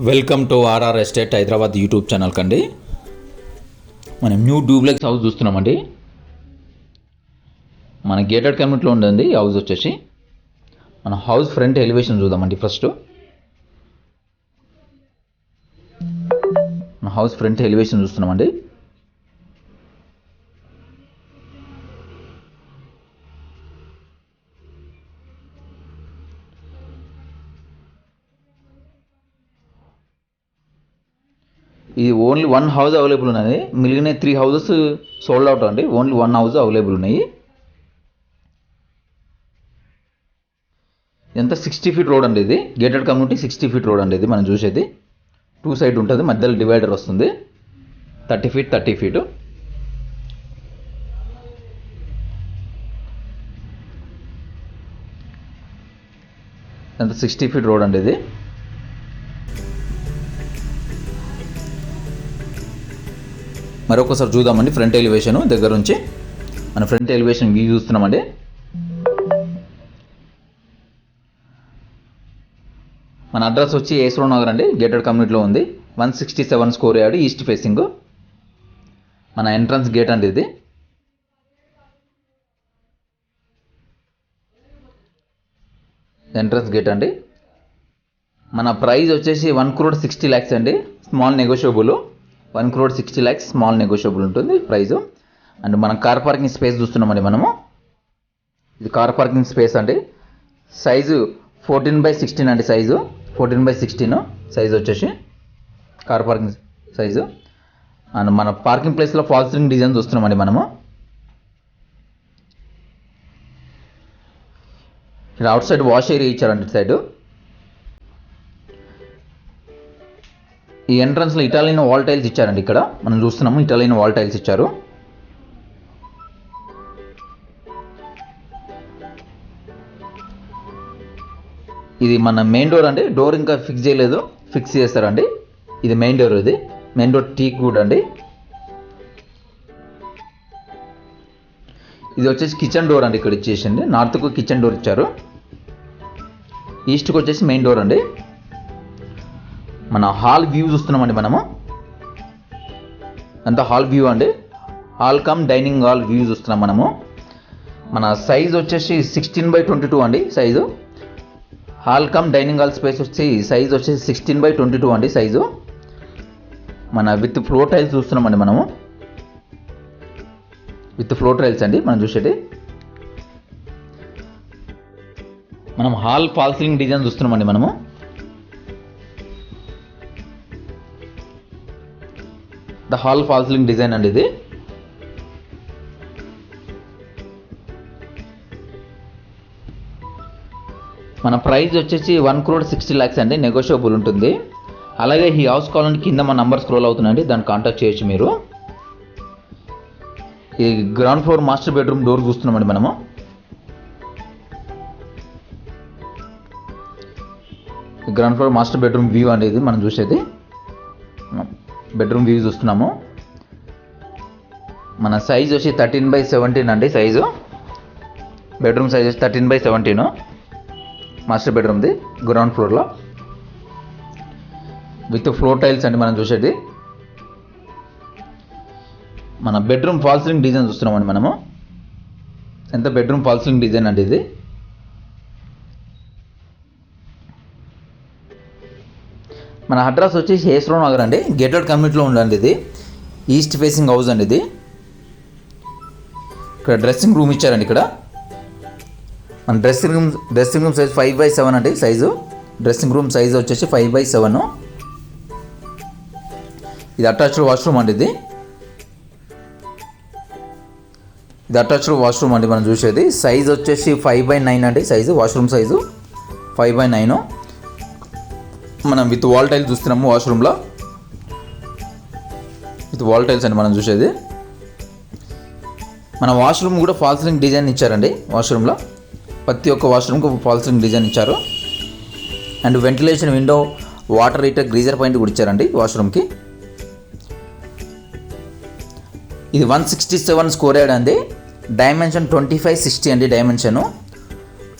Welcome to RR estate Hyderabad YouTube channel కండి. మనం new duplex house చూస్తున్నామండి. మన గేటెడ్ కమ్యూనిటీలో ఉందండి హౌస్ వచ్చేసి. మన హౌస్ ఫ్రంట్ ఎలివేషన్ చూద్దామండి. ఫస్ట్ మన హౌస్ ఫ్రంట్ ఎలివేషన్ చూస్తున్నామండి. ఇది ఓన్లీ వన్ హౌస్ అవైలబుల్ ఉన్నది. మిగిలిన 3 హౌసెస్ సోల్డ్ అవుట్ అండి. ఓన్లీ 1 హౌస్ అవైలబుల్ ఉన్నాయి. ఎంత 60 ఫీట్ రోడ్ అండి. ఇది గేటెడ్ కమ్యూనిటీ 60 ఫీట్ రోడ్ అండి. ఇది మనం చూసేది 2 సైడ్ ఉంటుంది. మధ్యలో డివైడర్ వస్తుంది. 30 ఫీట్ 30 ఫీట్. ఎంత 60 ఫీట్ రోడ్ అండి ఇది. మరొకసారి చూద్దామండి ఫ్రంట్ ఎలివేషన్ దగ్గర నుంచి. మన ఫ్రంట్ ఎలివేషన్ వ్యూ చూస్తున్నామండి. మన అడ్రస్ వచ్చి ఏస్రో నగర్ అండి. గేటెడ్ కమ్యూనిటీలో ఉంది. 167 స్కోర్ యార్డ్ ఈస్ట్ ఫేసింగ్. మన ఎంట్రన్స్ గేట్ అండి ఇది. ఎంట్రన్స్ గేట్ అండి. మన ప్రైస్ వచ్చేసి 1,60,00,000 అండి. Small negotiable. 1,60,00,000 స్మాల్ నెగోషియబుల్ ఉంటుంది ప్రైజు. అండ్ మనం కార్ పార్కింగ్ స్పేస్ చూస్తున్నామండి మనము. ఇది కార్ పార్కింగ్ స్పేస్ అండి. సైజు 14/16 అండి. సైజు 14/16 సైజు వచ్చేసి కార్ పార్కింగ్ సైజు. అండ్ మన పార్కింగ్ ప్లేస్లో ఫాల్ సీలింగ్ డిజైన్ చూస్తున్నామండి మనము. ఇక్కడ అవుట్ సైడ్ వాష్ ఏరియా ఇచ్చారండి. ఇటు సైడ్ ఈ ఎంట్రన్స్లో ఇటాలియన్ వాల్ టైల్స్ ఇచ్చారండి. ఇక్కడ మనం చూస్తున్నాము ఇటాలియన్ వాల్ టైల్స్ ఇచ్చారు. ఇది మన మెయిన్ డోర్ అండి. డోర్ ఇంకా ఫిక్స్ చేయలేదు, ఫిక్స్ చేస్తారండి. ఇది మెయిన్ డోర్. ఇది మెయిన్ డోర్ టీక్ వుడ్ అండి. ఇది వచ్చేసి కిచెన్ డోర్ అండి. ఇక్కడ ఇచ్చేసింది నార్త్కు కిచెన్ డోర్ ఇచ్చారు. ఈస్ట్కి వచ్చేసి మెయిన్ డోర్ అండి. మన హాల్ వ్యూ చూస్తున్నామండి మనము. అంతా హాల్ వ్యూ అండి. Hall cum dining hall view చూస్తున్నాం మనము. మన సైజ్ వచ్చేసి 16/22 అండి size. Hall cum dining hall space వచ్చి సైజ్ వచ్చేసి 16/22 అండి సైజు. మన విత్ ఫ్లోర్ టైల్స్ చూస్తున్నామండి మనము. విత్ ఫ్లోర్ టైల్స్ అండి మనం చూసేది. మనం హాల్ ఫాల్ సీలింగ్ డిజైన్ చూస్తున్నామండి మనము. The hall fall ceiling design అండి ఇది. మన ప్రైస్ వచ్చేసి 1,60,00,000 అండి. నెగోషియబుల్ ఉంటుంది. అలాగే ఈ హౌస్ కావాలంటే కింద మన నంబర్ స్క్రోల్ అవుతుందండి. దాన్ని కాంటాక్ట్ చేయొచ్చు మీరు. ఈ ground floor master bedroom door చూస్తున్నామండి మనము. Ground floor master bedroom view అండి ఇది మనం చూసేది. బెడ్రూమ్ వ్యూ చూస్తున్నాము. మన సైజ్ వచ్చి 13/17 అండి సైజు. బెడ్రూమ్ సైజ్ వచ్చి 13/17 మాస్టర్ బెడ్రూమ్ది గ్రౌండ్ ఫ్లోర్లో. విత్ ఫ్లోర్ టైల్స్ అండి మనం చూసేది. మన బెడ్రూమ్ ఫాల్ సీలింగ్ డిజైన్ చూస్తున్నామండి మనము. ఎంత బెడ్రూమ్ ఫాల్ సీలింగ్ డిజైన్ అండి ఇది. మన అడ్రస్ వచ్చేసి ఏస్రో నగర్ అండి. గేటెడ్ కమ్యూనిటీలో ఉండండి. ఇది ఈస్ట్ ఫేసింగ్ హౌస్ అండి ఇది. ఇక్కడ డ్రెస్సింగ్ రూమ్ ఇచ్చారండి. ఇక్కడ మన డ్రెస్సింగ్ రూమ్ సైజ్ 5/7 అండి సైజు. డ్రెస్సింగ్ రూమ్ సైజు వచ్చేసి 5/7. ఇది అటాచ్డ్ వాష్రూమ్ అండి ఇది. ఇది అటాచ్డ్ వాష్రూమ్ అండి మనం చూసేది. సైజ్ వచ్చేసి 5/9 అండి సైజు. Washroom size 5/9. మనం విత్ వాల్ టైల్స్ చూస్తున్నాము వాష్రూమ్లో. విత్ వాల్ టైల్స్ అండి మనం చూసేది. మన వాష్రూమ్ కూడా ఫాల్ సీలింగ్ డిజైన్ ఇచ్చారండి. వాష్రూమ్లో ప్రతి ఒక్క వాష్రూమ్కి ఫాల్ సీలింగ్ డిజైన్ ఇచ్చారు. And ventilation window, water heater, greaser point కూడా ఇచ్చారండి వాష్రూమ్కి. ఇది 167 స్కోర్ యార్డ్ అండి. డైమెన్షన్ 25/60 అండి. డైమెన్షను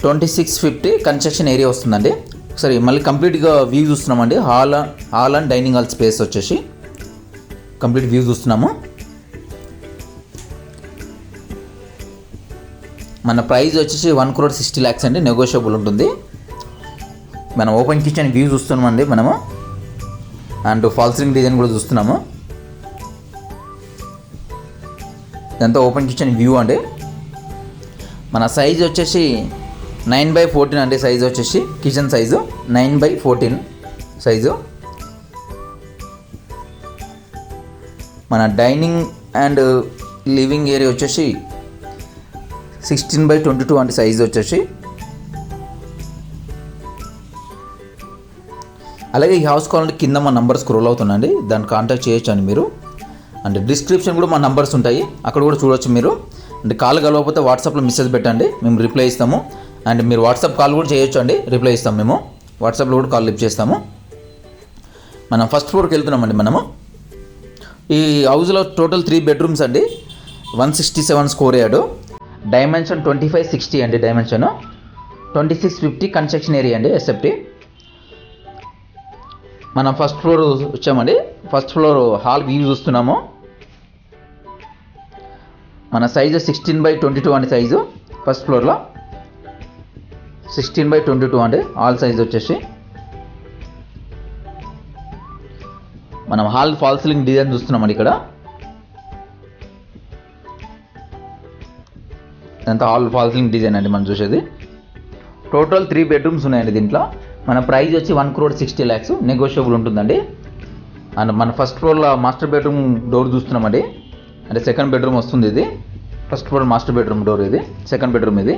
2650 కన్స్ట్రక్షన్ ఏరియా వస్తుందండి. ఒకసారి మళ్ళీ కంప్లీట్గా వ్యూ చూస్తున్నామండి. Hall and dining hall space వచ్చేసి కంప్లీట్ వ్యూ చూస్తున్నాము. మన ప్రైస్ వచ్చేసి 1,60,00,000 అండి, నెగోషియబుల్ ఉంటుంది. మనం ఓపెన్ కిచెన్ వ్యూ చూస్తున్నామండి మనము, అండ్ ఫాల్ సీలింగ్ డిజైన్ కూడా చూస్తున్నాము. ఇదంతా ఓపెన్ కిచెన్ వ్యూ అండి. మన సైజ్ వచ్చేసి 9/14 అండి. సైజు వచ్చేసి కిచెన్ సైజు 9/14 సైజు. మన డైనింగ్ అండ్ లివింగ్ ఏరియా వచ్చేసి 16/22 అంటే సైజు వచ్చేసి. అలాగే ఈ హౌస్ కావాలంటే కింద మా నంబర్ స్క్రోల్ అవుతుందండి, దాన్ని కాంటాక్ట్ చేయొచ్చు అండి మీరు. అండ్ డిస్క్రిప్షన్ కూడా మా నంబర్స్ ఉంటాయి, అక్కడ కూడా చూడవచ్చు మీరు. అంటే కాల్ కలవకపోతే వాట్సాప్లో మెసేజ్ పెట్టండి, మేము రిప్లై ఇస్తాము. అండ్ మీరు వాట్సాప్ కాల్ కూడా చేయొచ్చు అండి, రిప్లై ఇస్తాం మేము. వాట్సాప్లో కూడా కాల్ లిఫ్ట్ చేస్తాము. మనం ఫస్ట్ ఫ్లోర్కి వెళ్తున్నామండి మనము. ఈ హౌస్లో టోటల్ 3 బెడ్రూమ్స్ అండి, 167 స్క్వేర్ యార్డు. డైమెన్షన్ 25/60 అండి, డైమెన్షన్ 2650 కన్స్ట్రక్షన్ ఏరియా అండి, ఎస్ఎఫ్టీ. మనం ఫస్ట్ ఫ్లోర్ వచ్చామండి. ఫస్ట్ ఫ్లోర్ హాల్ వ్యూ చూస్తున్నాము. మన సైజు 16/22 అండి సైజు. ఫస్ట్ ఫ్లోర్లో 16/22 అండి హాల్ సైజ్ వచ్చేసి. మనం హాల్ ఫాల్ సీలింగ్ డిజైన్ చూస్తున్నామండి ఇక్కడ. ఇదంతా హాల్ ఫాల్ సీలింగ్ డిజైన్ అండి మనం చూసేది. టోటల్ 3 బెడ్రూమ్స్ ఉన్నాయండి దీంట్లో. మన ప్రైస్ వచ్చి 1,60,00,000, నెగోషియబుల్ ఉంటుందండి. అండ్ మన ఫస్ట్ ఫ్లోర్లో మాస్టర్ బెడ్రూమ్ డోర్ చూస్తున్నామండి. అంటే సెకండ్ బెడ్రూమ్ వస్తుంది ఇది. First floor master bedroom door ఇది, సెకండ్ బెడ్రూమ్ ఇది.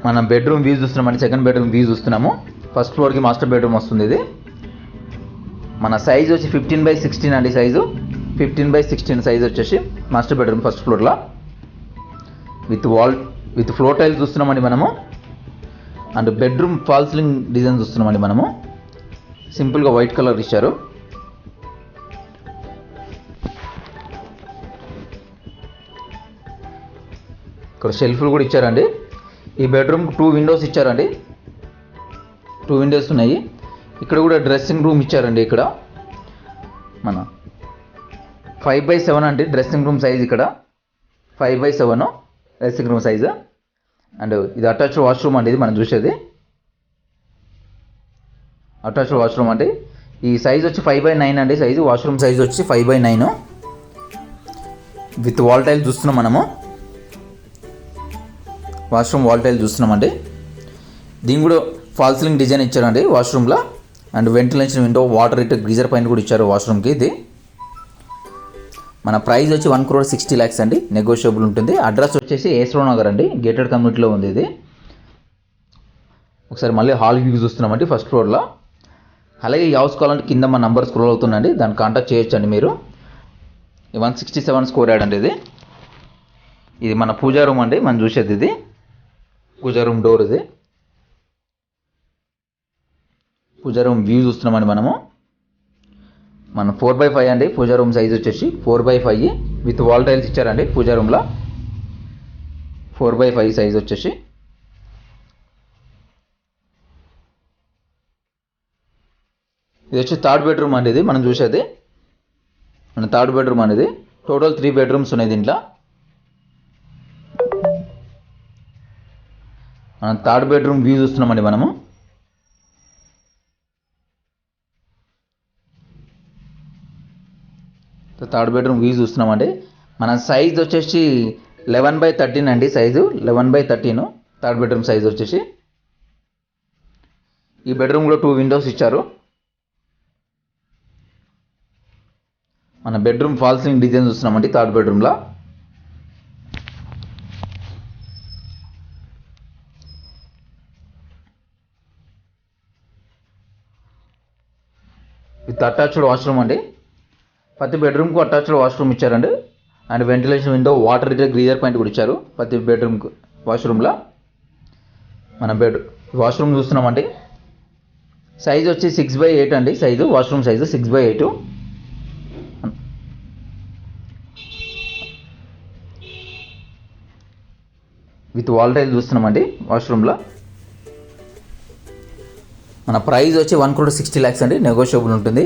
మనం బెడ్రూమ్ వ్యూ చూస్తున్నామండి, సెకండ్ బెడ్రూమ్ వ్యూ చూస్తున్నాము. ఫస్ట్ ఫ్లోర్కి మాస్టర్ బెడ్రూమ్ వస్తుంది ఇది. మన సైజ్ వచ్చి 15/16 అండి సైజు. 15/16 సైజ్ వచ్చేసి మాస్టర్ బెడ్రూమ్ ఫస్ట్ ఫ్లోర్లో. విత్ ఫ్లోర్ టైల్ చూస్తున్నామండి మనము. And bedroom fall ceiling design చూస్తున్నామండి మనము. సింపుల్గా వైట్ కలర్ ఇచ్చారు. ఇక్కడ షెల్ఫ్లు కూడా ఇచ్చారండి. ఈ బెడ్రూమ్కి 2 విండోస్ ఇచ్చారండి, 2 విండోస్ ఉన్నాయి. ఇక్కడ కూడా డ్రెస్సింగ్ రూమ్ ఇచ్చారండి. ఇక్కడ మన 5/7 అండి డ్రెస్సింగ్ రూమ్ సైజ్. ఇక్కడ 5/7 డ్రెస్సింగ్ రూమ్ సైజు. అండ్ ఇది అటాచ్డ్ వాష్రూమ్ అండి, ఇది మనం చూసేది అటాచ్డ్ వాష్రూమ్ అండి. ఈ సైజ్ వచ్చి 5/9 అండి సైజు. వాష్రూమ్ సైజ్ వచ్చి 5/9 విత్ వాల్ టైల్ చూస్తున్నాం మనము. వాష్రూమ్ వాల్ టైల్ చూస్తున్నామండి. దీని కూడా ఫాల్ సీలింగ్ డిజైన్ ఇచ్చారండి వాష్రూమ్లో. And ventilation window, water heater, geyser పైన కూడా ఇచ్చారు వాష్రూమ్కి. ఇది మన ప్రైస్ వచ్చి 1,60,00,000 అండి, నెగోషియబుల్ ఉంటుంది. అడ్రస్ వచ్చేసి ఏస్రో నగర్ అండి, గేటెడ్ కమ్యూనిటీలో ఉంది ఇది. ఒకసారి మళ్ళీ హాల్ వ్యూ చూస్తున్నామండి ఫస్ట్ ఫ్లోర్లో. అలాగే ఈ హౌస్ కావాలంటే కింద మా నంబర్ స్క్రోల్ అవుతుందండి, దాన్ని కాంటాక్ట్ చేయొచ్చు అండి మీరు. 167 స్క్వేర్ యార్డ్ అండి ఇది. ఇది మన పూజా రూమ్ అండి మనం చూసేది. ఇది పూజా రూమ్ డోర్. ఇది పూజా రూమ్ వ్యూ చూస్తున్నామండి మనము. మన 4/5 అండి పూజా రూమ్ సైజ్ వచ్చేసి. 4/5 విత్ వాల్ టైల్స్ ఇచ్చారండి పూజా రూమ్లో. 4/5 సైజ్ వచ్చేసి. ఇది వచ్చి థర్డ్ బెడ్రూమ్ అండి, ఇది మనం చూసేది. మన థర్డ్ బెడ్రూమ్ అనేది. టోటల్ 3 బెడ్రూమ్స్ ఉన్నాయి దీంట్లో. మనం థర్డ్ బెడ్రూమ్ వ్యూ చూస్తున్నామండి మనము. థర్డ్ బెడ్రూమ్ వ్యూ చూస్తున్నామండి. మన సైజ్ వచ్చేసి 11/13 అండి సైజు. 11/13 థర్డ్ బెడ్రూమ్ సైజ్ వచ్చేసి. ఈ బెడ్రూమ్ కూడా 2 విండోస్ ఇచ్చారు. మన బెడ్రూమ్ ఫాల్ సీలింగ్ డిజైన్ చూస్తున్నామండి థర్డ్ బెడ్రూమ్లో. విత్ అటాచ్డ్ వాష్రూమ్ అండి. ప్రతి బెడ్రూమ్కు అటాచ్డ్ వాష్రూమ్ ఇచ్చారండి. And ventilation window, water heater, greaser point కూడా ఇచ్చారు ప్రతి బెడ్రూమ్కు వాష్రూమ్లో. మన వాష్రూమ్ చూస్తున్నామండి. సైజ్ వచ్చి 6/8 అండి size. Washroom size 6/8. With wall tile చూస్తున్నామండి వాష్రూమ్లో. మన ప్రైస్ వచ్చి 1,60,00,000 అండి, నెగోషియబుల్ ఉంటుంది.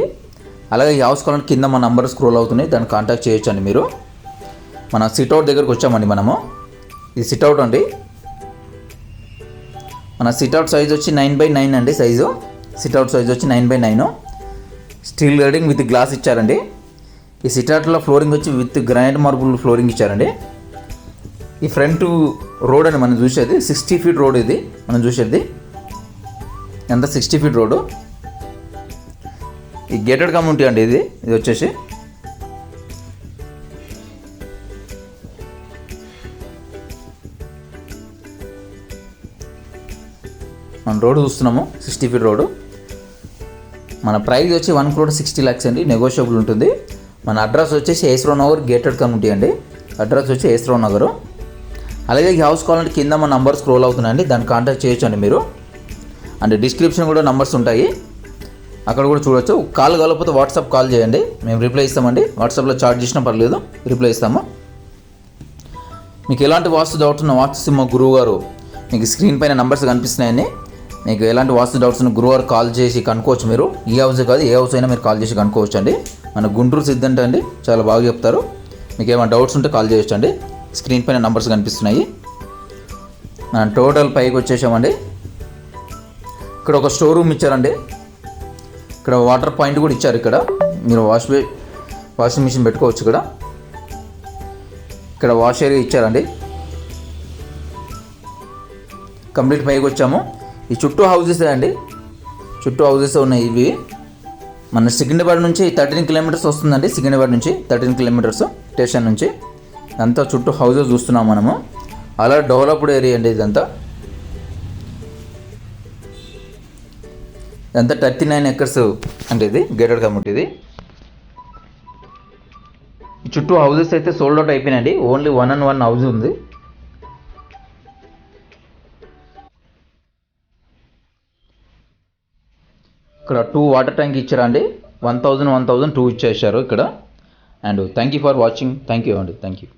అలాగే ఈ హౌస్ కావాలంటే కింద మన నంబర్ స్క్రోల్ అవుతుంది, దాన్ని కాంటాక్ట్ చేయొచ్చు అండి మీరు. మన సిట్అవుట్ దగ్గరకు వచ్చామండి మనము. ఇది సిట్అవుట్ అండి. మన సిట్అవుట్ సైజ్ వచ్చి 9x9 అండి సైజు. సిట్అవుట్ సైజ్ వచ్చి 9x9. Steel guiding with glass ఇచ్చారండి. ఈ సిట్అవుట్లో ఫ్లోరింగ్ వచ్చి విత్ గ్రానైట్ మార్బుల్ ఫ్లోరింగ్ ఇచ్చారండి. ఈ ఫ్రంట్ రోడ్ అని మనం చూసేది 60 ఫీట్ రోడ్. ఇది మనం చూసేది ఎంత 60 ఫీట్ రోడ్డు. ఈ గేటెడ్ కమ్యూనిటీ అండి. ఇది వచ్చేసి మనం రోడ్డు చూస్తున్నాము, 60 ఫీట్ రోడ్డు. మన ప్రైస్ వచ్చి 1,60,00,000 అండి, నెగోషియబుల్ ఉంటుంది. మన అడ్రస్ వచ్చేసి ఏస్రావు నగర్ గేటెడ్ కమ్యూనిటీ అండి. అడ్రస్ వచ్చి ఏస్రావు నగరు. అలాగే ఈ హౌస్ కావాలంటే కింద మన నంబర్ స్క్రోల్ అవుతున్నాయండి, దాన్ని కాంటాక్ట్ చేయొచ్చు అండి మీరు. అండ్ డిస్క్రిప్షన్ కూడా నంబర్స్ ఉంటాయి, అక్కడ కూడా చూడొచ్చు. కాల్ కాకపోతే వాట్సాప్ కాల్ చేయండి, మేము రిప్లై ఇస్తామండి. వాట్సాప్లో చార్జ్ చేసినా పర్లేదు, రిప్లై ఇస్తాము. మీకు ఎలాంటి వాస్తు డౌట్స్ ఉన్న వాస్తు మా గురువు గారు మీకు స్క్రీన్ పైన నంబర్స్ కనిపిస్తున్నాయని. మీకు ఎలాంటి వాస్తు డౌట్స్ ఉన్న గురువు గారు కాల్ చేసి కనుక్కోవచ్చు మీరు. ఈ హౌస్ కాదు, ఏ హౌస్ అయినా మీరు కాల్ చేసి కనుక్కోవచ్చు అండి. మన గుంటూరు సిద్ధంట అండి, చాలా బాగా చెప్తారు. మీకు ఏమైనా డౌట్స్ ఉంటే కాల్ చేయొచ్చు అండి. స్క్రీన్ పైన నంబర్స్ కనిపిస్తున్నాయి. మనం టోటల్ పైకి వచ్చేసామండి. ఇక్కడ ఒక స్టోర్ రూమ్ ఇచ్చారండి. ఇక్కడ వాటర్ పాయింట్ కూడా ఇచ్చారు. ఇక్కడ మీరు వాషింగ్ మిషన్ పెట్టుకోవచ్చు. ఇక్కడ వాష్ ఏరియా ఇచ్చారండి. కంప్లీట్ పైకి వచ్చాము. ఈ చుట్టూ హౌసెస్ అండి, చుట్టూ హౌసెస్ ఉన్నాయి. ఇవి మన సికింద్రాబాద్ నుంచి 13 కిలోమీటర్స్ వస్తుందండి. సికింద్రాబాద్ నుంచి 13 కిలోమీటర్స్ స్టేషన్ నుంచి. అంతా చుట్టూ హౌసెస్ చూస్తున్నాం మనము. అలా డెవలప్డ్ ఏరియా అండి ఇదంతా. 39 ఎకర్స్ అంటే ఇది గేటెడ్ కమ్యూనిటీ. ఇది చుట్టూ హౌసెస్ అయితే సోల్డ్ అవుట్ అయిపోయినాయండి. ఓన్లీ 1 హౌస్ ఉంది. ఇక్కడ 2 వాటర్ ట్యాంక్ ఇచ్చారండి. 1,000 2 ఇచ్చేసారు ఇక్కడ. And thank you for watching. Thank you అండి, థ్యాంక్ యూ.